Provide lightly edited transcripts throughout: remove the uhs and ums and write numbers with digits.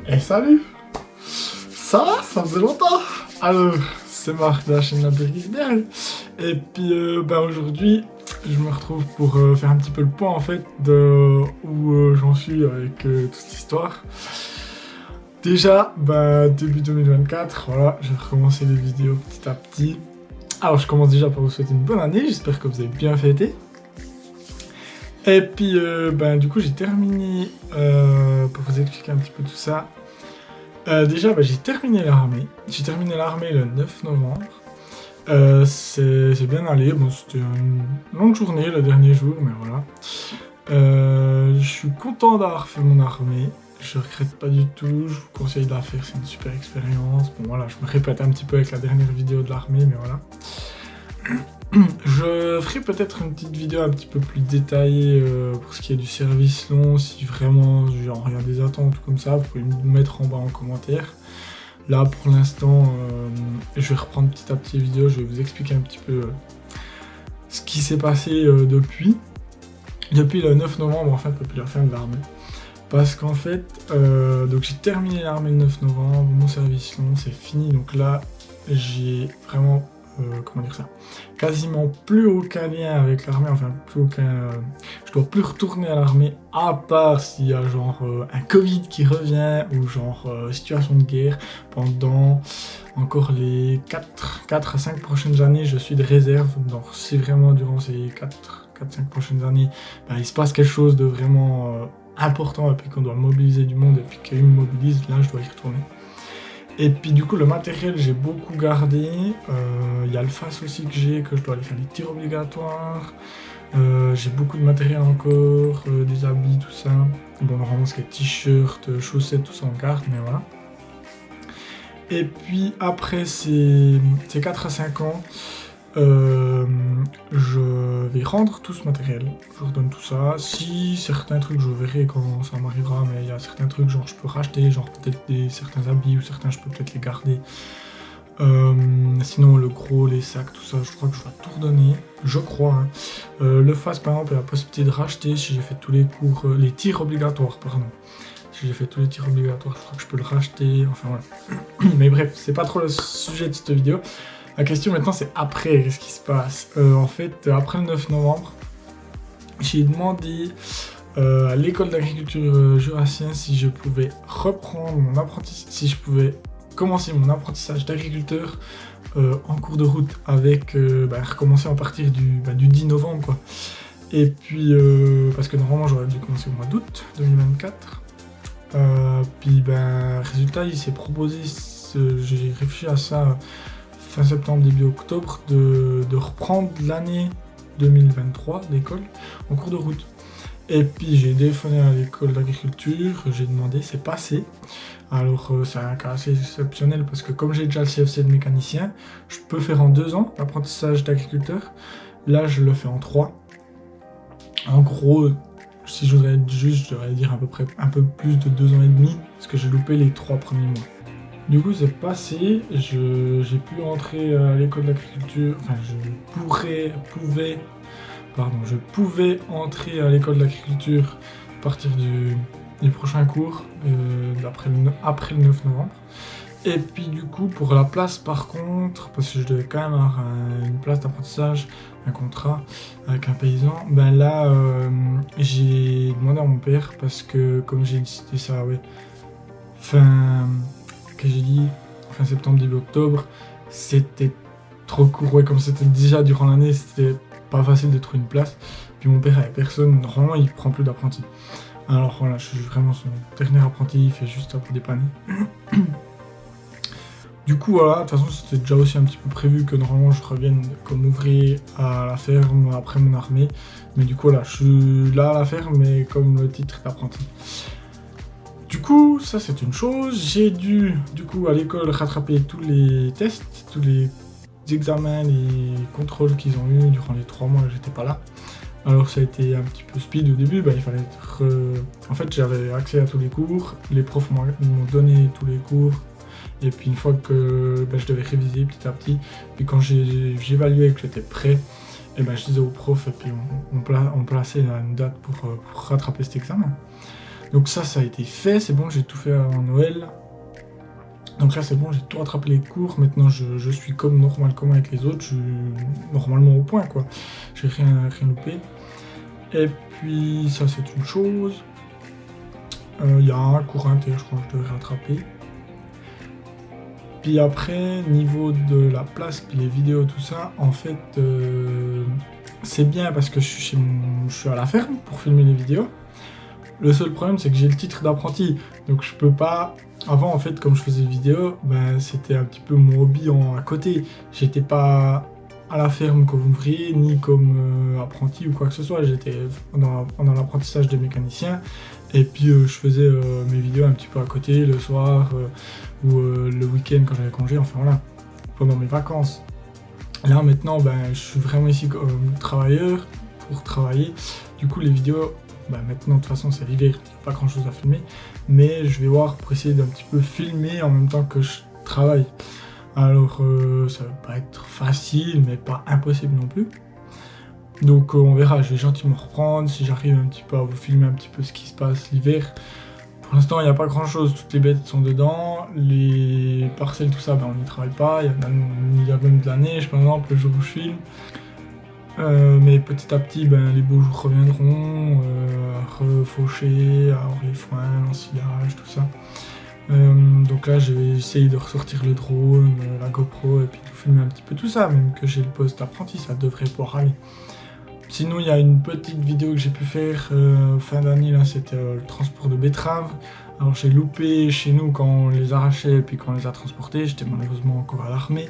Et salut! Ça faisait longtemps! Alors, c'est Marc de la chaîne L'Impérial. Et puis, aujourd'hui, je me retrouve pour faire un petit peu le point en fait de où j'en suis avec toute cette histoire. Déjà, début 2024, voilà, j'ai recommencé les vidéos petit à petit. Alors, je commence déjà par vous souhaiter une bonne année, j'espère que vous avez bien fêté. Et puis, du coup, j'ai terminé, pour vous expliquer un petit peu tout ça. Déjà, j'ai terminé l'armée. J'ai terminé l'armée le 9 novembre. C'est bien allé. Bon, c'était une longue journée le dernier jour, mais voilà. Je suis content d'avoir fait mon armée. Je regrette pas du tout. Je vous conseille de la faire. C'est une super expérience. Bon, voilà, je me répète un petit peu avec la dernière vidéo de l'armée, mais voilà. Je ferai peut-être une petite vidéo un petit peu plus détaillée pour ce qui est du service long, si vraiment genre il y a des attentes ou comme ça, vous pouvez me mettre en bas en commentaire. Là pour l'instant, je vais reprendre petit à petit les vidéos, je vais vous expliquer un petit peu ce qui s'est passé depuis le 9 novembre, en fait, depuis la fin de l'armée. Parce qu'en fait, donc j'ai terminé l'armée le 9 novembre, mon service long c'est fini, donc là j'ai vraiment... comment dire ça, quasiment plus aucun lien avec l'armée, enfin plus aucun, je dois plus retourner à l'armée à part s'il y a genre un Covid qui revient ou genre situation de guerre. Pendant encore les 4 à 5 prochaines années je suis de réserve, donc si vraiment durant ces 4-5 prochaines années il se passe quelque chose de vraiment important et puis qu'on doit mobiliser du monde et puis qu'il me mobilise, là je dois y retourner. Et puis du coup le matériel j'ai beaucoup gardé, il y a le face aussi que je dois aller faire des tirs obligatoires, j'ai beaucoup de matériel encore, des habits, tout ça. Bon normalement c'est les t-shirts, chaussettes, tout ça on garde, mais voilà. Et puis après ces 4 à 5 ans, je vais rendre tout ce matériel, je redonne tout ça. Si certains trucs, je verrai quand ça m'arrivera, mais il y a certains trucs genre je peux racheter, genre peut-être certains habits ou certains je peux peut-être les garder. Sinon le gros, les sacs, tout ça, je crois que je dois tout redonner, je crois. Hein. Le face par exemple, il y a la possibilité de racheter si j'ai fait tous les cours, les tirs obligatoires, pardon. Si j'ai fait tous les tirs obligatoires, je crois que je peux le racheter, enfin voilà. Mais bref, c'est pas trop le sujet de cette vidéo. La question maintenant c'est après, qu'est-ce qui se passe? En fait, après le 9 novembre, j'ai demandé à l'école d'agriculture jurassien si je pouvais reprendre mon apprentissage, si je pouvais commencer mon apprentissage d'agriculteur en cours de route avec, recommencer à partir du 10 novembre quoi. Et puis, parce que normalement j'aurais dû commencer au mois d'août 2024. Résultat il s'est proposé, j'ai réfléchi à ça fin septembre, début octobre, de reprendre l'année 2023 d'école en cours de route. Et puis j'ai téléphoné à l'école d'agriculture, j'ai demandé, c'est passé. Alors c'est un cas assez exceptionnel parce que comme j'ai déjà le CFC de mécanicien, je peux faire en 2 ans l'apprentissage d'agriculteur. Là je le fais en 3. En gros, si je voudrais être juste, je devrais dire à peu près un peu plus de 2 ans et demi, parce que j'ai loupé les 3 premiers mois. Du coup c'est passé, j'ai pu entrer à l'école d'agriculture, enfin je pouvais entrer à l'école d'agriculture à partir du prochain cours, après le 9 novembre. Et puis du coup pour la place par contre, parce que je devais quand même avoir une place d'apprentissage, un contrat avec un paysan, j'ai demandé à mon père, parce que comme j'ai décidé ça, fin septembre, début octobre, c'était trop court, comme c'était déjà durant l'année, c'était pas facile de trouver une place. Puis mon père avait personne, normalement il prend plus d'apprentis. Alors voilà, je suis vraiment son dernier apprenti, il fait juste pour dépanner. Du coup voilà, de toute façon c'était déjà aussi un petit peu prévu que normalement je revienne comme ouvrier à la ferme après mon armée. Mais du coup voilà, je suis là à la ferme mais comme le titre d'apprenti. Du coup, ça c'est une chose, j'ai dû du coup à l'école rattraper tous les tests, tous les examens, les contrôles qu'ils ont eu durant les 3 mois que j'étais pas là. Alors ça a été un petit peu speed au début, il fallait être... En fait j'avais accès à tous les cours, les profs m'ont donné tous les cours, et puis une fois que je devais réviser petit à petit, puis quand j'évaluais que j'étais prêt, et je disais aux profs, et puis on plaçait une date pour rattraper cet examen. Donc ça a été fait, c'est bon, j'ai tout fait avant Noël. Donc là c'est bon, j'ai tout rattrapé les cours, maintenant je suis comme avec les autres, je suis normalement au point quoi, j'ai rien loupé. Et puis ça c'est une chose, il y a un cours inter, je crois que je devrais rattraper. Puis après, niveau de la place, puis les vidéos, tout ça, en fait c'est bien parce que je suis à la ferme pour filmer les vidéos. Le seul problème c'est que j'ai le titre d'apprenti, donc je peux pas... Avant en fait comme je faisais des vidéos, ben, c'était un petit peu mon hobby à côté. J'étais pas à la ferme comme ouvrier, ni comme apprenti ou quoi que ce soit. J'étais dans l'apprentissage de mécanicien. Et puis je faisais mes vidéos un petit peu à côté, le soir ou le week-end quand j'avais congé, enfin voilà, pendant mes vacances. Là maintenant, ben, je suis vraiment ici comme travailleur pour travailler. Du coup les vidéos... Bah maintenant de toute façon c'est l'hiver, il n'y a pas grand chose à filmer, mais je vais voir pour essayer d'un petit peu filmer en même temps que je travaille. Alors ça va pas être facile mais pas impossible non plus. Donc on verra, je vais gentiment reprendre, si j'arrive un petit peu à vous filmer un petit peu ce qui se passe l'hiver. Pour l'instant il n'y a pas grand chose, toutes les bêtes sont dedans, les parcelles tout ça, ben, on n'y travaille pas, il y a même de la neige par exemple le jour où je filme. Mais petit à petit, ben, les beaux jours reviendront, refaucher, avoir les foins, l'ensilage, tout ça. Donc là, je vais essayer de ressortir le drone, la GoPro, et puis de filmer un petit peu tout ça, même que j'ai le poste apprenti, ça devrait pouvoir aller. Sinon, il y a une petite vidéo que j'ai pu faire fin d'année, là, c'était le transport de betteraves. Alors j'ai loupé chez nous quand on les arrachait et puis quand on les a transportés, j'étais malheureusement encore à l'armée.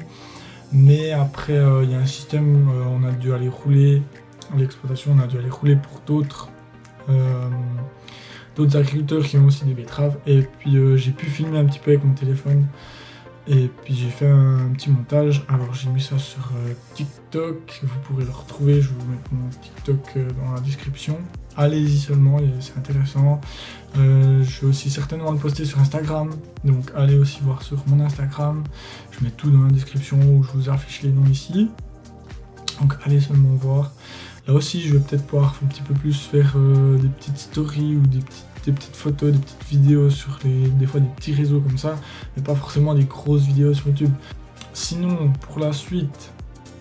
Mais après, il y a un système, on a dû aller rouler, l'exploitation, on a dû aller rouler pour d'autres agriculteurs qui ont aussi des betteraves. Et puis j'ai pu filmer un petit peu avec mon téléphone. Et puis j'ai fait un petit montage. Alors j'ai mis ça sur TikTok, vous pourrez le retrouver, je vais vous mettre mon TikTok dans la description. Allez-y seulement, c'est intéressant. Je vais aussi certainement le poster sur Instagram, donc allez aussi voir sur mon Instagram. Je mets tout dans la description où je vous affiche les noms ici. Donc allez seulement voir. Là aussi je vais peut-être pouvoir un petit peu plus faire des petites stories ou des petites photos, des petites vidéos sur des fois des petits réseaux comme ça, mais pas forcément des grosses vidéos sur YouTube. Sinon pour la suite,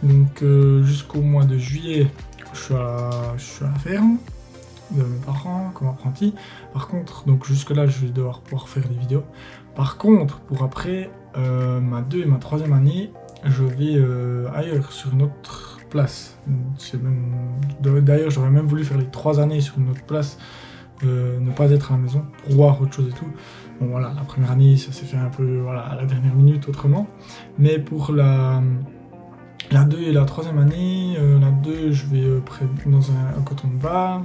donc jusqu'au mois de juillet, je suis à la ferme de mes parents comme apprenti. Par contre, donc jusque là je vais devoir pouvoir faire des vidéos. Par contre, pour après ma 2 et ma 3e année, je vais ailleurs, sur une autre place. D'ailleurs j'aurais même voulu faire les 3 années sur une autre place, ne pas être à la maison pour voir autre chose et tout. Bon voilà, la première année ça s'est fait un peu voilà, à la dernière minute autrement. Mais pour la 2 et la 3e année, la 2 je vais dans un canton de Val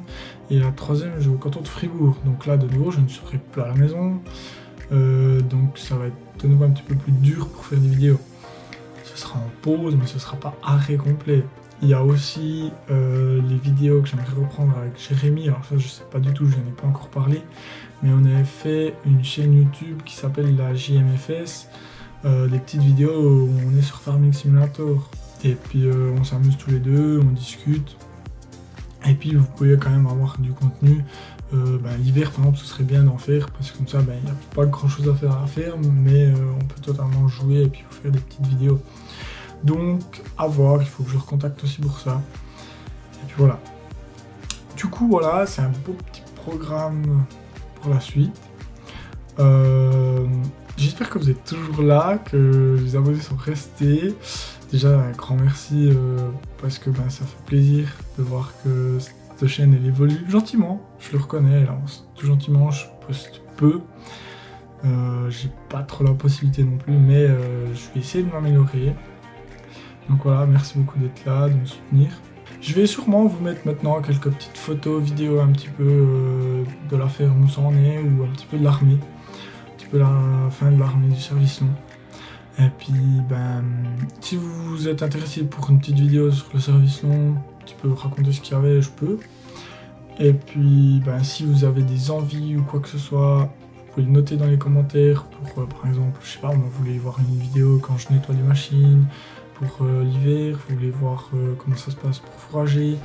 et la 3e je vais au canton de Fribourg. Donc là de nouveau je ne serai plus à la maison, donc ça va être de nouveau un petit peu plus dur pour faire des vidéos. Ce sera en pause mais ce sera pas arrêt complet. Il y a aussi les vidéos que j'aimerais reprendre avec Jérémy, alors ça je sais pas du tout, je n'en ai pas encore parlé, mais on avait fait une chaîne YouTube qui s'appelle la JMFS, des petites vidéos où on est sur Farming Simulator. Et puis on s'amuse tous les deux, on discute. Et puis vous pouvez quand même avoir du contenu. L'hiver par exemple ce serait bien d'en faire parce que comme ça il n'y a pas grand chose à faire à la ferme, mais on peut totalement jouer et puis vous faire des petites vidéos. Donc à voir, il faut que je recontacte aussi pour ça. Et puis voilà. Du coup voilà, c'est un beau petit programme pour la suite. J'espère que vous êtes toujours là, que les abonnés sont restés. Déjà un grand merci parce que ça fait plaisir de voir que cette chaîne elle évolue gentiment, je le reconnais, elle avance tout gentiment, je poste peu. J'ai pas trop la possibilité non plus, mais je vais essayer de m'améliorer. Donc voilà, merci beaucoup d'être là, de me soutenir. Je vais sûrement vous mettre maintenant quelques petites photos, vidéos un petit peu de la ferme où ça en est, ou un petit peu de l'armée. Un petit peu la fin de l'armée du service long. Et puis si vous êtes intéressé pour une petite vidéo sur le service long, un petit peu raconter ce qu'il y avait, je peux. Et puis si vous avez des envies ou quoi que ce soit, vous pouvez le noter dans les commentaires pour par exemple, je sais pas, vous voulez voir une vidéo quand je nettoie les machines, pour l'hiver, vous voulez voir comment ça se passe pour fourrager.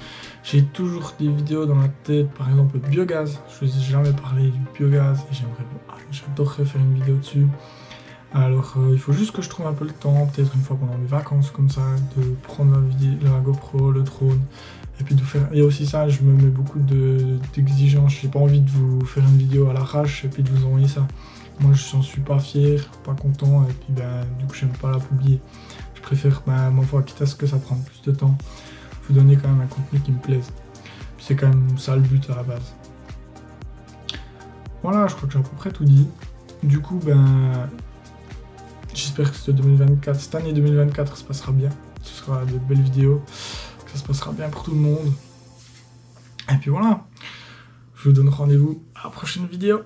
J'ai toujours des vidéos dans la tête, par exemple le biogaz. Je ne vous ai jamais parlé du biogaz et j'adorerais faire une vidéo dessus. Alors il faut juste que je trouve un peu le temps, peut-être une fois pendant mes vacances comme ça, de prendre la GoPro, le drone, et puis de faire. Et aussi ça, je me mets beaucoup d'exigences. J'ai pas envie de vous faire une vidéo à l'arrache et puis de vous envoyer ça. Moi je n'en suis pas fier, pas content, et puis du coup j'aime pas la publier. Je préfère ma foi, quitte à ce que ça prenne plus de temps, vous donner quand même un contenu qui me plaise. Puis c'est quand même ça le but à la base. Voilà, je crois que j'ai à peu près tout dit. Du coup j'espère que cette année 2024 se passera bien. Ce sera de belles vidéos, que ça se passera bien pour tout le monde. Et puis voilà, je vous donne rendez-vous à la prochaine vidéo.